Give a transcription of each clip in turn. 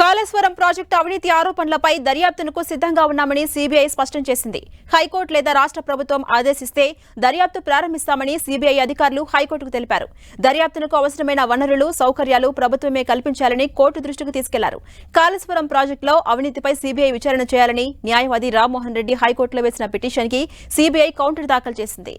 Kaleshwaram project అవినీతి ఆరోపణలపై దర్యాప్తునకు సిద్ధంగా ఉన్నామని సీబీఐ స్పష్టం చేసింది. హైకోర్టు లేదా రాష్ట్ర ప్రభుత్వం ఆదేశిస్తే దర్యాప్తు ప్రారంభిస్తామని సీబీఐ అధికారులు హైకోర్టుకు తెలిపారు. దర్యాప్తునకు అవసరమైన వనరులు, సౌకర్యాలు ప్రభుత్వమే కల్పించాలని కోర్టు దృష్టికి తీసుకెళ్లారు. కాళేశ్వరం ప్రాజెక్టులో అవినీతిపై సీబీఐ విచారణ చేయాలని న్యాయవాది రామ్మోహన్ రెడ్డి హైకోర్టులో వేసిన పిటిషన్కి సీబీఐ కౌంటర్ దాఖలు చేసింది.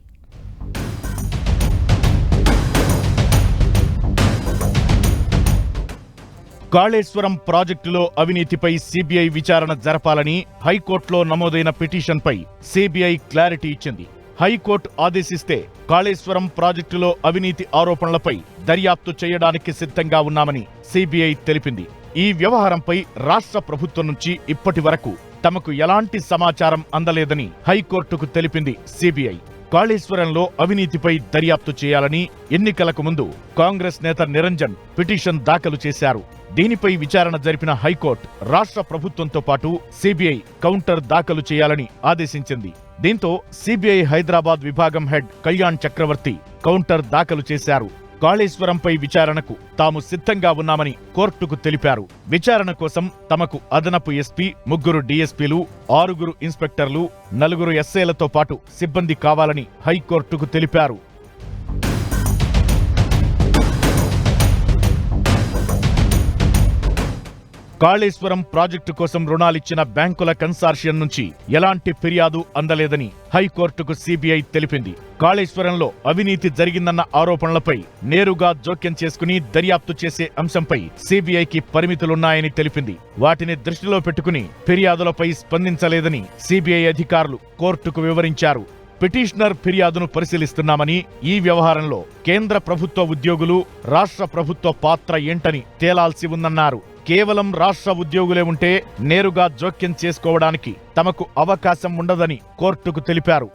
కాళేశ్వరం ప్రాజెక్టులో అవినీతిపై సీబీఐ విచారణ జరపాలని హైకోర్టులో నమోదైన పిటిషన్పై సీబీఐ క్లారిటీ ఇచ్చింది. హైకోర్టు ఆదేశిస్తే కాళేశ్వరం ప్రాజెక్టులో అవినీతి ఆరోపణలపై దర్యాప్తు చేయడానికి సిద్ధంగా ఉన్నామని సీబీఐ తెలిపింది. ఈ వ్యవహారంపై రాష్ట్ర ప్రభుత్వం నుంచి ఇప్పటి వరకు తమకు ఎలాంటి సమాచారం అందలేదని హైకోర్టుకు తెలిపింది సీబీఐ. కాళేశ్వరంలో అవినీతిపై దర్యాప్తు చేయాలని ఎన్నికలకు ముందు కాంగ్రెస్ నేత నిరంజన్ పిటిషన్ దాఖలు చేశారు. దీనిపై విచారణ జరిపిన హైకోర్టు రాష్ట్ర ప్రభుత్వంతో పాటు సీబీఐ కౌంటర్ దాఖలు చేయాలని ఆదేశించింది. దీంతో సీబీఐ హైదరాబాద్ విభాగం హెడ్ కళ్యాణ్ చక్రవర్తి కౌంటర్ దాఖలు చేశారు. కాళేశ్వరంపై విచారణకు తాము సిద్ధంగా ఉన్నామని కోర్టుకు తెలిపారు. విచారణ కోసం తమకు అదనపు ఎస్పీ, 3 డీఎస్పీలు, 6 ఇన్స్పెక్టర్లు, 4 ఎస్ఐలతో పాటు సిబ్బంది కావాలని హైకోర్టుకు తెలిపారు. కాళేశ్వరం ప్రాజెక్టు కోసం రుణాలిచ్చిన బ్యాంకుల కన్సార్షియం నుంచి ఎలాంటి ఫిర్యాదు అందలేదని హైకోర్టుకు సీబీఐ తెలిపింది. కాళేశ్వరంలో అవినీతి జరిగిందన్న ఆరోపణలపై నేరుగా జోక్యం చేసుకుని దర్యాప్తు చేసే అంశంపై సీబీఐకి పరిమితులున్నాయని తెలిపింది. వాటిని దృష్టిలో పెట్టుకుని ఫిర్యాదులపై స్పందించలేదని సీబీఐ అధికారులు కోర్టుకు వివరించారు. పిటిషనర్ ఫిర్యాదును పరిశీలిస్తున్నామని, ఈ వ్యవహారంలో కేంద్ర ప్రభుత్వ ఉద్యోగులు, రాష్ట్ర ప్రభుత్వ పాత్ర ఏంటని తేలాల్సి ఉందన్నారు. కేవలం రాష్ట్ర ఉద్యోగులే ఉంటే నేరుగా జోక్యం చేసుకోవడానికి తమకు అవకాశం ఉండదని కోర్టుకు తెలిపారు.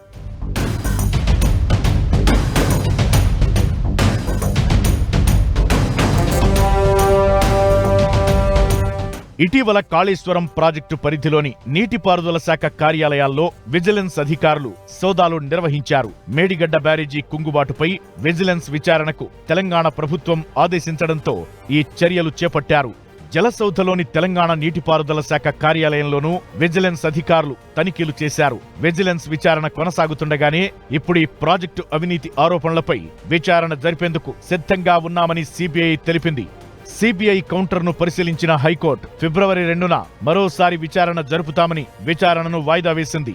ఇటీవల కాళేశ్వరం ప్రాజెక్టు పరిధిలోని నీటిపారుదల శాఖ కార్యాలయాల్లో విజిలెన్స్ అధికారులు సోదాలు నిర్వహించారు. మేడిగడ్డ బ్యారేజీ కుంగుబాటుపై విజిలెన్స్ విచారణకు తెలంగాణ ప్రభుత్వం ఆదేశించడంతో ఈ చర్యలు చేపట్టారు. జలసౌధలోని తెలంగాణ నీటిపారుదల శాఖ కార్యాలయంలోనూ విజిలెన్స్ అధికారులు తనిఖీలు చేశారు. విజిలెన్స్ విచారణ కొనసాగుతుండగానే ఇప్పుడు ఈ ప్రాజెక్టు అవినీతి ఆరోపణలపై విచారణ జరిపేందుకు సిద్ధంగా ఉన్నామని సీబీఐ తెలిపింది. సీబీఐ కౌంటర్ను పరిశీలించిన హైకోర్టు ఫిబ్రవరి 2న మరోసారి విచారణ జరుపుతామని విచారణను వాయిదా వేసింది.